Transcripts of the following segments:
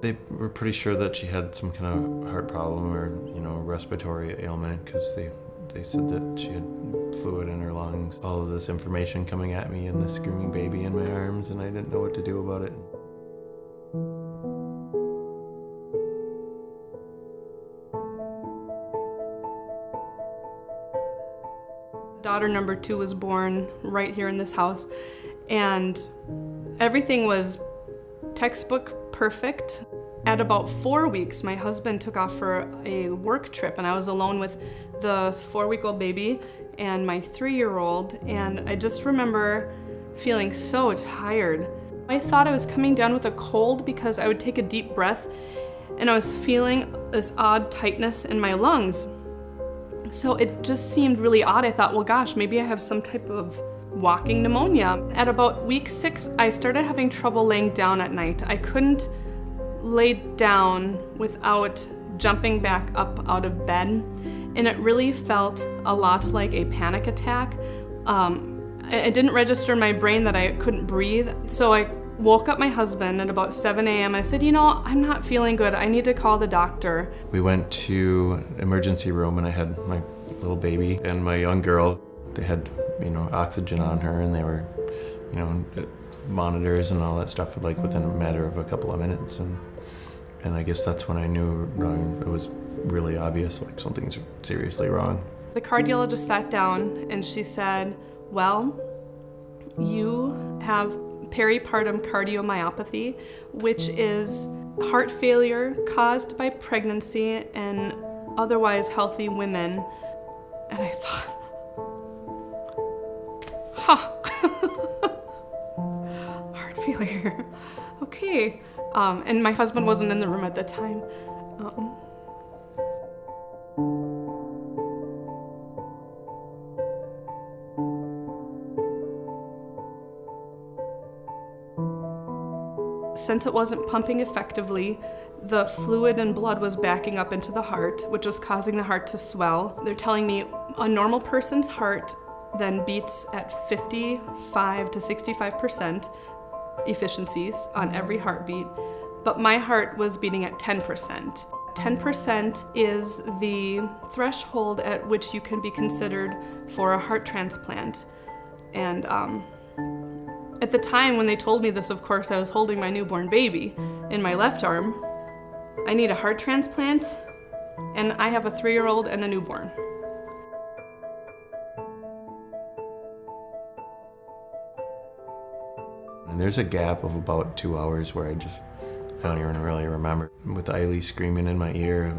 They were pretty sure that she had some kind of heart problem or, respiratory ailment, because they said that she had fluid in her lungs. All of this information coming at me and this screaming baby in my arms, and I didn't know what to do about it. Daughter number 2 was born right here in this house, and everything was textbook perfect. At about 4 weeks, my husband took off for a work trip, and I was alone with the 4-week-old baby and my 3-year-old, and I just remember feeling so tired. I thought I was coming down with a cold because I would take a deep breath, and I was feeling this odd tightness in my lungs. So it just seemed really odd. I thought, well, gosh, maybe I have some type of walking pneumonia. At about week 6, I started having trouble laying down at night. I couldn't lay down without jumping back up out of bed, and it really felt a lot like a panic attack. It didn't register in my brain that I couldn't breathe, so I woke up my husband at about 7 a.m. I said, I'm not feeling good. I need to call the doctor. We went to emergency room, and I had my little baby and my young girl. They had, oxygen on her, and they were, monitors and all that stuff within a matter of a couple of minutes. And I guess that's when I knew it was really obvious, something's seriously wrong. The cardiologist sat down and she said, well, you have peripartum cardiomyopathy, which is heart failure caused by pregnancy and otherwise healthy women. And I thought, heart failure, okay. And my husband wasn't in the room at the time. Since it wasn't pumping effectively, the fluid and blood was backing up into the heart, which was causing the heart to swell. They're telling me a normal person's heart then beats at 55 to 65% efficiencies on every heartbeat, but my heart was beating at 10%. 10% is the threshold at which you can be considered for a heart transplant. And at the time when they told me this, of course, I was holding my newborn baby in my left arm. I need a heart transplant, and I have a 3-year-old and a newborn. And there's a gap of about 2 hours where I don't even really remember. With Eiley screaming in my ear,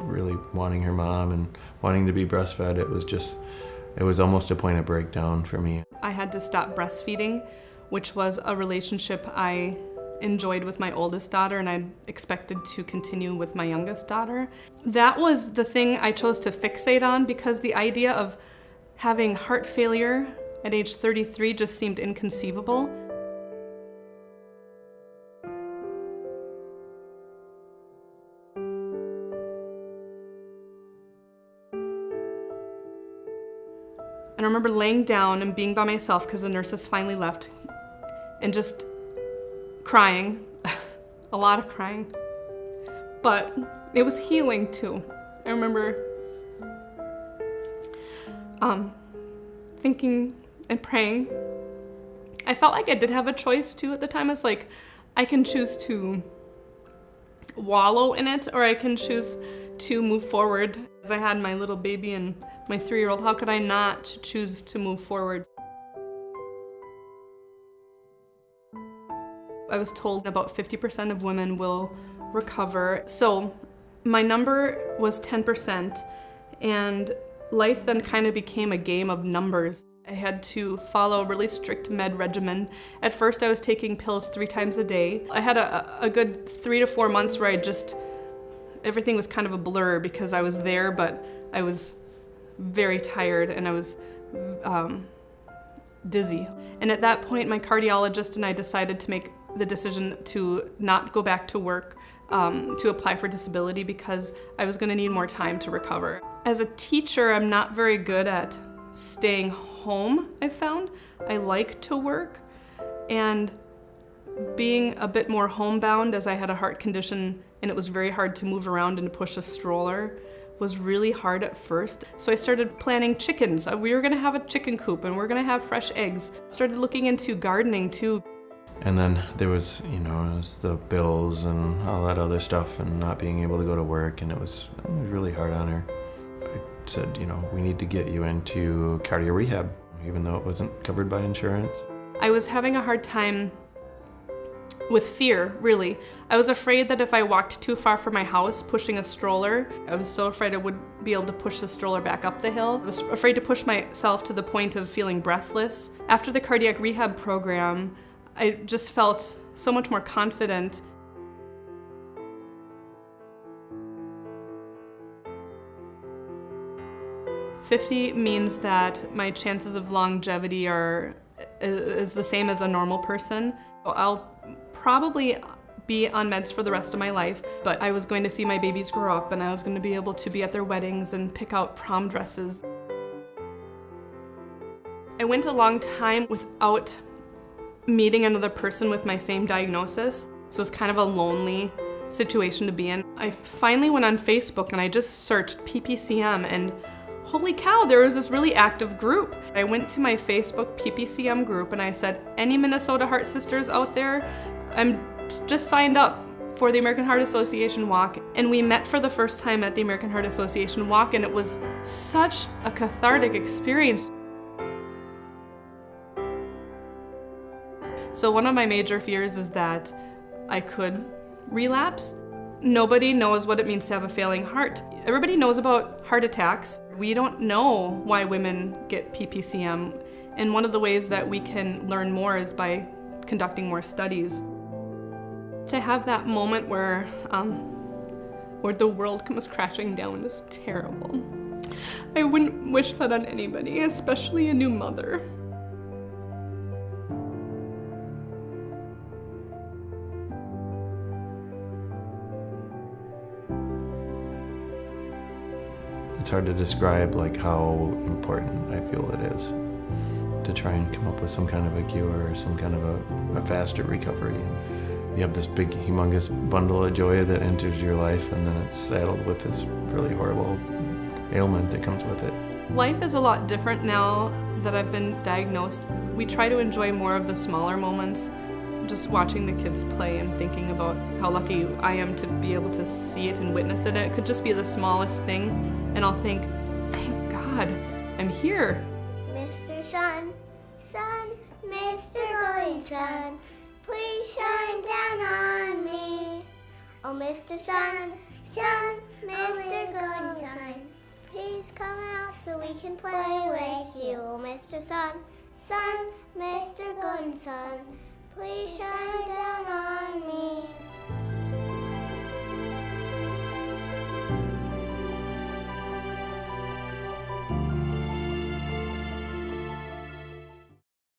really wanting her mom and wanting to be breastfed, it was almost a point of breakdown for me. I had to stop breastfeeding, which was a relationship I enjoyed with my oldest daughter, and I expected to continue with my youngest daughter. That was the thing I chose to fixate on, because the idea of having heart failure at age 33 just seemed inconceivable. And I remember laying down and being by myself because the nurses finally left, and just crying, a lot of crying. But it was healing too. I remember thinking and praying. I felt like I did have a choice too at the time. It's like, I can choose to wallow in it, or I can choose to move forward. As I had my little baby and my 3-year-old, how could I not choose to move forward? I was told about 50% of women will recover. So my number was 10%, and life then kind of became a game of numbers. I had to follow a really strict med regimen. At first I was taking pills 3 times a day. I had a good 3 to 4 months where everything was kind of a blur, because I was there, but I was very tired and I was dizzy. And at that point, my cardiologist and I decided to make the decision to not go back to work, to apply for disability, because I was gonna need more time to recover. As a teacher, I'm not very good at staying home, I've found. I like to work, and being a bit more homebound, as I had a heart condition and it was very hard to move around and push a stroller, was really hard at first. So I started planning chickens. We were gonna have a chicken coop and we're gonna have fresh eggs. Started looking into gardening too. And then there was, it was the bills and all that other stuff and not being able to go to work, and it was really hard on her. I said, we need to get you into cardio rehab, even though it wasn't covered by insurance. I was having a hard time with fear, really. I was afraid that if I walked too far from my house pushing a stroller, I was so afraid I wouldn't be able to push the stroller back up the hill. I was afraid to push myself to the point of feeling breathless. After the cardiac rehab program, I just felt so much more confident. "50 means that my chances of longevity is the same as a normal person. I'll probably be on meds for the rest of my life, but I was going to see my babies grow up and I was going to be able to be at their weddings and pick out prom dresses. I went a long time without meeting another person with my same diagnosis, so it was kind of a lonely situation to be in. I finally went on Facebook and I just searched PPCM, and holy cow, there was this really active group. I went to my Facebook PPCM group and I said, any Minnesota Heart Sisters out there? I'm just signed up for the American Heart Association walk. And we met for the first time at the American Heart Association walk, and it was such a cathartic experience. So one of my major fears is that I could relapse. Nobody knows what it means to have a failing heart. Everybody knows about heart attacks. We don't know why women get PPCM, and one of the ways that we can learn more is by conducting more studies. To have that moment where the world comes crashing down is terrible. I wouldn't wish that on anybody, especially a new mother. It's hard to describe how important I feel it is to try and come up with some kind of a cure or some kind of a faster recovery. You have this big, humongous bundle of joy that enters your life, and then it's saddled with this really horrible ailment that comes with it. Life is a lot different now that I've been diagnosed. We try to enjoy more of the smaller moments, just watching the kids play and thinking about how lucky I am to be able to see it and witness it. And it could just be the smallest thing, and I'll think, thank God, I'm here. Mr. Sun, Sun, Mr. Golden Sun, please shine down on me. Oh, Mr. Sun, Sun, Mr. Golden Sun, please come out so we can play with you. Oh, Mr. Sun, Sun, Mr. Golden Sun, please shine down on me.